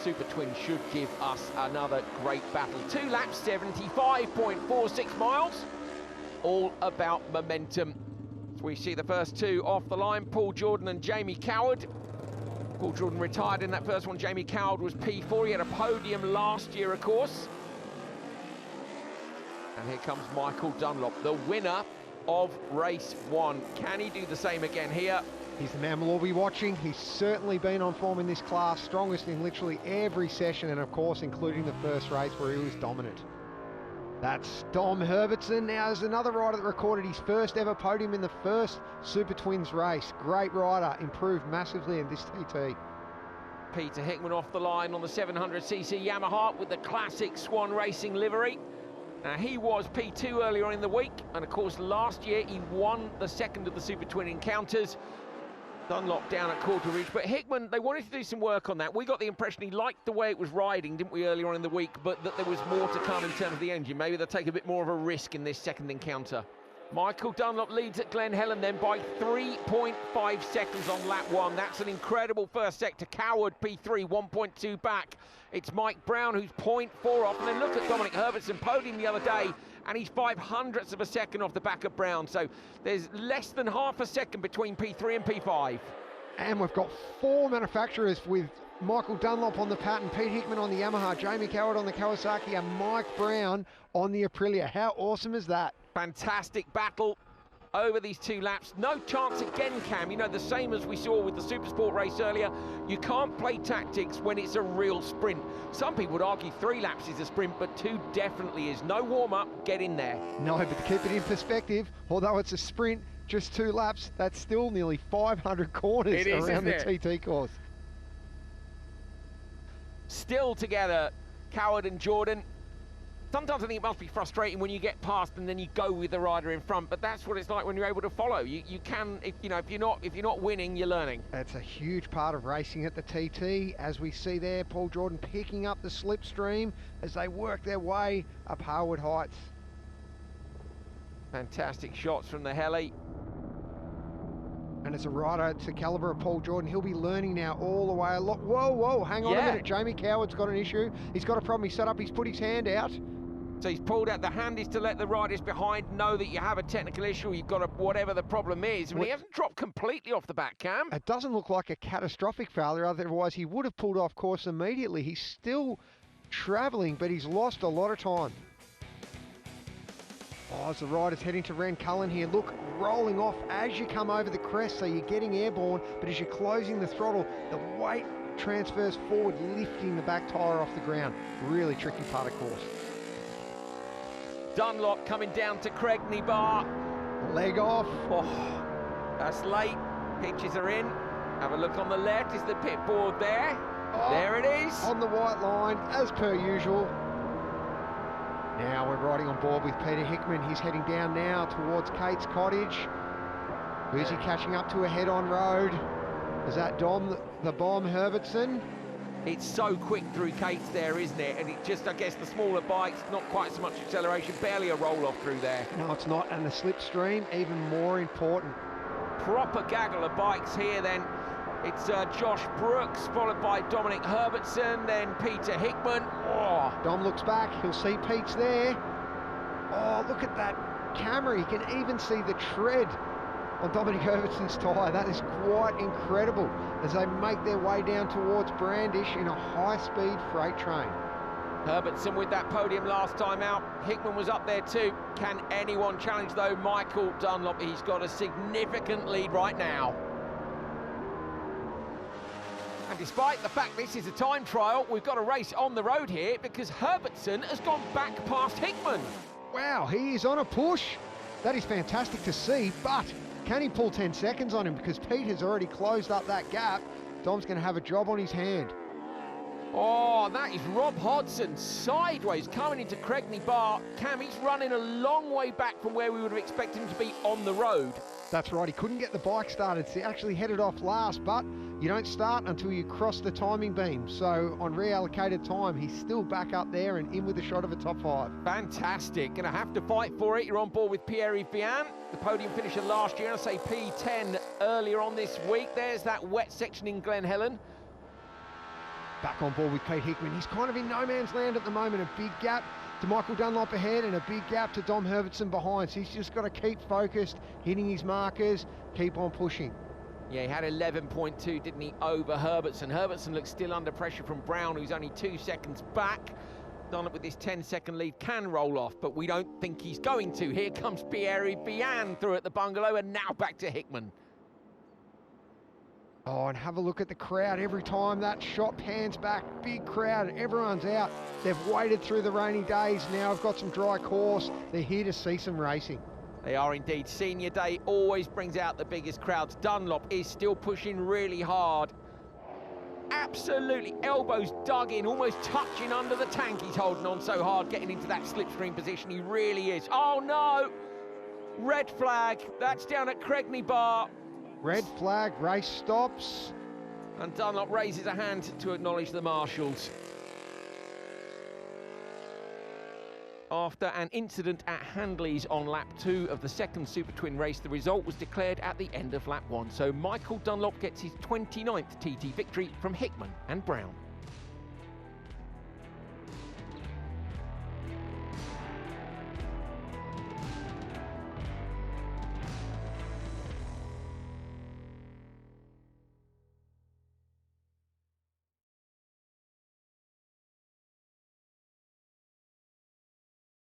Supertwin should give us another great battle. 2 laps, 75.46 miles. All about momentum. So we see the first two off the line, Paul Jordan and Jamie Coward. Paul Jordan retired in that first one. Jamie Coward was P4. He had a podium last year, of course. And here comes Michael Dunlop, the winner of race 1. Can he do the same again here? He's the man we'll all be watching. He's certainly been on form in this class, strongest in literally every session, and of course including the first race where he was dominant. That's Dom Herbertson. Now there's another rider that recorded his first ever podium in the first Super Twins race. Great rider, improved massively in this TT. Peter Hickman off the line on the 700cc Yamaha with the classic Swan Racing livery. Now he was P2 earlier on in the week, and of course last year he won the second of the Super Twin encounters. Dunlop down at Quarter Ridge, but Hickman, they wanted to do some work on that. We got the impression he liked the way it was riding, didn't we, earlier on in the week, but that there was more to come in terms of the engine. Maybe they'll take a bit more of a risk in this second encounter. Michael Dunlop leads at Glen Helen then by 3.5 seconds on lap 1. That's an incredible first sector. Coward P3, 1.2 back. It's Mike Brown who's 0.4 off. And then look at Dominic Herbertson, podium the other day, and he's 0.05 of a second off the back of Brown. So there's less than half a second between P3 and P5. And we've got 4 manufacturers with Michael Dunlop on the Paton, Pete Hickman on the Yamaha, Jamie Coward on the Kawasaki, and Mike Brown on the Aprilia. How awesome is that? Fantastic battle over these 2 laps. No chance again, Cam. You know, the same as we saw with the Supersport race earlier. You can't play tactics when it's a real sprint. Some people would argue 3 laps is a sprint, but 2 definitely is. No warm-up, get in there. No, but to keep it in perspective, although it's a sprint, just 2 laps, that's still nearly 500 corners around the TT course. Still together, Coward and Jordan. Sometimes I think it must be frustrating when you get past and then you go with the rider in front, but that's what it's like when you're able to follow. You can, if you're not winning, you're learning. That's a huge part of racing at the TT, as we see there, Paul Jordan picking up the slipstream as they work their way up Harwood Heights. Fantastic shots from the heli. And as a rider to calibre of Paul Jordan, he'll be learning now all the way along. Whoa, hang on a minute. Jamie Coward's got an issue. He's got a problem. He's set up. He's put his hand out. So he's pulled out. The hand is to let the riders behind know that you have a technical issue. You've got whatever the problem is. I mean, he hasn't dropped completely off the back, Cam. It doesn't look like a catastrophic failure. Otherwise, he would have pulled off course immediately. He's still travelling, but he's lost a lot of time. Oh, as the rider's heading to Rancullen here, look, rolling off as you come over the crest, so you're getting airborne, but as you're closing the throttle, the weight transfers forward, lifting the back tyre off the ground. Really tricky part of course. Dunlop coming down to Cregney Bar. Leg off. Oh, that's late. Pitches are in. Have a look on the left. Is the pit board there? Oh, there it is. On the white line, as per usual. Now we're riding on board with Peter Hickman. He's heading down now towards Kate's Cottage. Who's he catching up to ahead on road? Is that Dom, the Bomb Herbertson? It's so quick through Kate's there, isn't it? And it just, I guess, the smaller bikes, not quite so much acceleration, barely a roll-off through there. No, it's not. And the slipstream, even more important. Proper gaggle of bikes here then. It's Josh Brooks, followed by Dominic Herbertson, then Peter Hickman. Oh. Dom looks back, he'll see Pete's there. Oh, look at that camera. You can even see the tread on Dominic Herbertson's tyre. That is quite incredible as they make their way down towards Brandish in a high-speed freight train. Herbertson with that podium last time out. Hickman was up there too. Can anyone challenge though Michael Dunlop? He's got a significant lead right now. And despite the fact this is a time trial, we've got a race on the road here because Herbertson has gone back past Hickman. Wow, he is on a push. That is fantastic to see, but can he pull 10 seconds on him? Because Pete has already closed up that gap. Dom's going to have a job on his hand. Oh, that is Rob Hodson sideways coming into Cregney Bar. Cam, he's running a long way back from where we would have expected him to be on the road. That's right, he couldn't get the bike started, so he actually headed off last, but you don't start until you cross the timing beam. So on reallocated time, he's still back up there and in with a shot of a top 5. Fantastic, gonna have to fight for it. You're on board with Pierre-Yves Bihan, the podium finisher last year, and I say P10 earlier on this week. There's that wet section in Glen Helen. back on board with Pete Hickman. He's kind of in no man's land at the moment. A big gap to Michael Dunlop ahead and a big gap to Dom Herbertson behind. So he's just got to keep focused, hitting his markers, keep on pushing. Yeah, he had 11.2, didn't he, over Herbertson. Herbertson looks still under pressure from Brown, who's only 2 seconds back. Dunlop with his 10-second lead can roll off, but we don't think he's going to. Here comes Pierre Bian through at the bungalow, and now back to Hickman. Oh, and have a look at the crowd. Every time that shot pans back, big crowd, everyone's out. They've waited through the rainy days. Now I've got some dry course. They're here to see some racing. They are indeed. Senior day always brings out the biggest crowds. Dunlop is still pushing really hard. Absolutely, elbows dug in, almost touching under the tank. He's holding on so hard, getting into that slipstream position. He really is. Oh no! Red flag. That's down at Cregney Bar. Red flag, race stops. And Dunlop raises a hand to acknowledge the marshals. After an incident at Handley's on lap 2 of the second Supertwin race, the result was declared at the end of lap 1. So Michael Dunlop gets his 29th TT victory from Hickman and Brown.